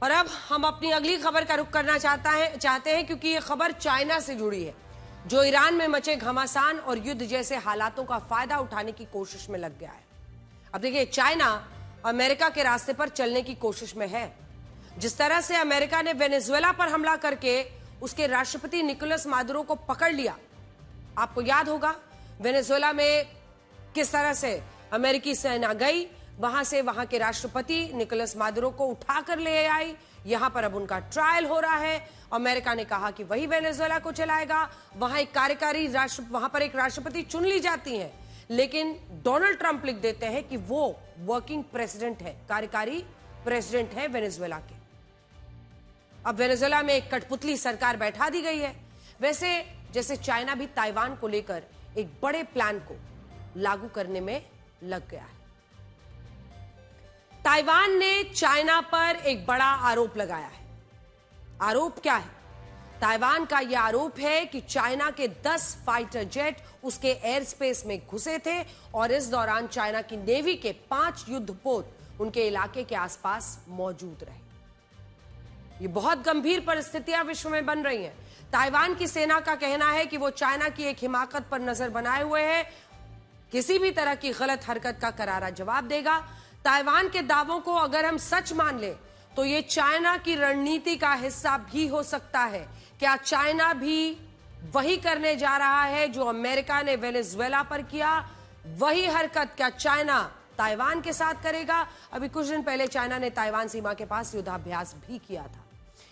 और अब हम अपनी अगली खबर का रुख करना चाहते हैं क्योंकि ये खबर चाइना से जुड़ी है, जो ईरान में मचे घमासान और युद्ध जैसे हालातों का फायदा उठाने की कोशिश में लग गया है। अब देखिए, चाइना अमेरिका के रास्ते पर चलने की कोशिश में है। जिस तरह से अमेरिका ने वेनेजुएला पर हमला करके उसके राष्ट्रपति निकोलस मादुरो को पकड़ लिया, आपको याद होगा वेनेजुएला में किस तरह से अमेरिकी सेना गई, वहां से वहां के राष्ट्रपति निकोलस मादुरो को उठाकर ले आई। यहां पर अब उनका ट्रायल हो रहा है। अमेरिका ने कहा कि वही वेनेजुएला को चलाएगा। वहां एक राष्ट्रपति चुन ली जाती है, लेकिन डोनाल्ड ट्रंप लिख देते हैं कि वो वर्किंग प्रेसिडेंट है, कार्यकारी प्रेसिडेंट है वेनेजुएला के। अब वेनेजुएला में एक कठपुतली सरकार बैठा दी गई है। वैसे जैसे चाइना भी ताइवान को लेकर एक बड़े प्लान को लागू करने में लग गया है। ताइवान ने चाइना पर एक बड़ा आरोप लगाया है। आरोप क्या है? ताइवान का यह आरोप है कि चाइना के 10 फाइटर जेट उसके एयर स्पेस में घुसे थे और इस दौरान चाइना की नेवी के 5 युद्धपोत उनके इलाके के आसपास मौजूद रहे। ये बहुत गंभीर परिस्थितियां विश्व में बन रही हैं। ताइवान की सेना का कहना है कि वो चाइना की एक हिमाकत पर नजर बनाए हुए है, किसी भी तरह की गलत हरकत का करारा जवाब देगा। ताइवान के दावों को अगर हम सच मान लें तो ये चाइना की रणनीति का हिस्सा भी हो सकता है। क्या चाइना भी वही करने जा रहा है जो अमेरिका ने वेनेजुएला पर किया? वही हरकत क्या चाइना ताइवान के साथ करेगा? अभी कुछ दिन पहले चाइना ने ताइवान सीमा के पास युद्धाभ्यास भी किया था।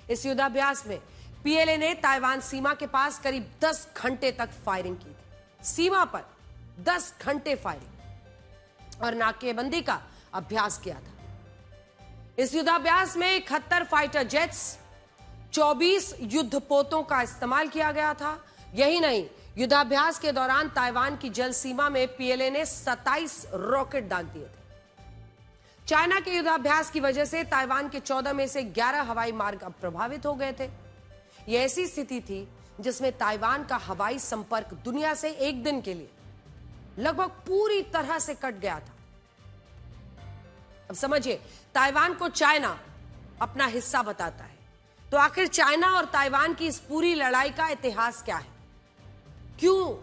इस युद्धाभ्यास में पीएलए ने ताइवान सीमा के पास करीब 10 घंटे तक फायरिंग की थी। सीमा पर 10 घंटे फायरिंग और नाकेबंदी का अभ्यास किया था। इस युद्धाभ्यास में 71 फाइटर जेट्स, 24 युद्धपोतों का इस्तेमाल किया गया था। यही नहीं, युद्धाभ्यास के दौरान ताइवान की जल सीमा में पीएलए ने 27 रॉकेट दाग दिए थे। चाइना के युद्धाभ्यास की वजह से ताइवान के 14 में से 11 हवाई मार्ग अब प्रभावित हो गए थे। यह ऐसी स्थिति थी जिसमें ताइवान का हवाई संपर्क दुनिया से एक दिन के लिए लगभग पूरी तरह से कट गया था। अब समझिए, ताइवान को चाइना अपना हिस्सा बताता है, तो आखिर चाइना और ताइवान की इस पूरी लड़ाई का इतिहास क्या है? क्यों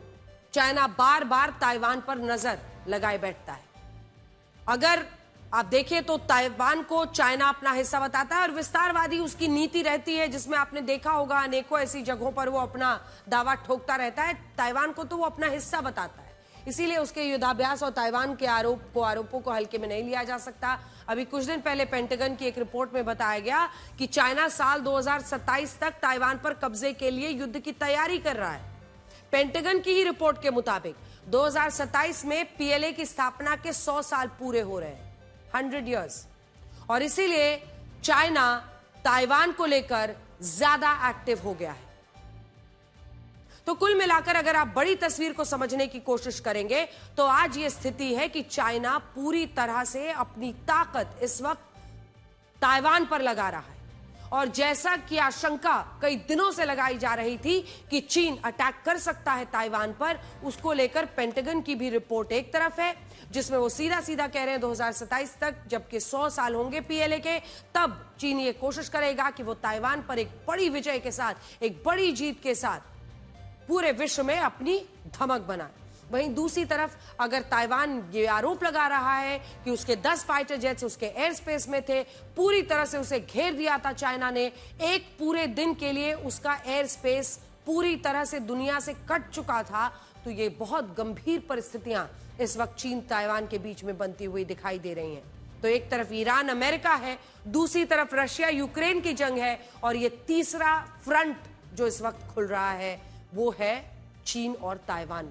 चाइना बार बार ताइवान पर नजर लगाए बैठता है? अगर आप देखें तो ताइवान को चाइना अपना हिस्सा बताता है और विस्तारवादी उसकी नीति रहती है, जिसमें आपने देखा होगा अनेकों ऐसी जगहों पर वो अपना दावा ठोकता रहता है। ताइवान को तो वो अपना हिस्सा बताता है, इसीलिए उसके युद्धाभ्यास और ताइवान के आरोपों को हल्के में नहीं लिया जा सकता। अभी कुछ दिन पहले पेंटागन की एक रिपोर्ट में बताया गया कि चाइना साल 2027 तक ताइवान पर कब्जे के लिए युद्ध की तैयारी कर रहा है। पेंटागन की ही रिपोर्ट के मुताबिक 2027 में पीएलए की स्थापना के 100 साल पूरे हो रहे हैं, 100 years, और इसीलिए चाइना ताइवान को लेकर ज्यादा एक्टिव हो गया है। तो कुल मिलाकर अगर आप बड़ी तस्वीर को समझने की कोशिश करेंगे तो आज ये स्थिति है कि चाइना पूरी तरह से अपनी ताकत इस वक्त ताइवान पर लगा रहा है। और जैसा कि आशंका कई दिनों से लगाई जा रही थी कि चीन अटैक कर सकता है ताइवान पर, उसको लेकर पेंटागन की भी रिपोर्ट एक तरफ है, जिसमें वो सीधा सीधा कह रहे हैं 2027 तक, जबकि 100 साल होंगे पीएलए के, तब चीन ये कोशिश करेगा कि वो ताइवान पर एक बड़ी विजय के साथ, एक बड़ी जीत के साथ पूरे विश्व में अपनी धमक बनाए। वहीं दूसरी तरफ अगर ताइवान ये आरोप लगा रहा है कि उसके 10 फाइटर जेट्स उसके एयर स्पेस में थे, पूरी तरह से उसे घेर दिया था चाइना ने, एक पूरे दिन के लिए उसका एयर स्पेस पूरी तरह से दुनिया से कट चुका था, तो ये बहुत गंभीर परिस्थितियां इस वक्त चीन ताइवान के बीच में बनती हुई दिखाई दे रही हैं। तो एक तरफ ईरान अमेरिका है, दूसरी तरफ रशिया यूक्रेन की जंग है, और ये तीसरा फ्रंट जो इस वक्त खुल रहा है वो है चीन और ताइवान।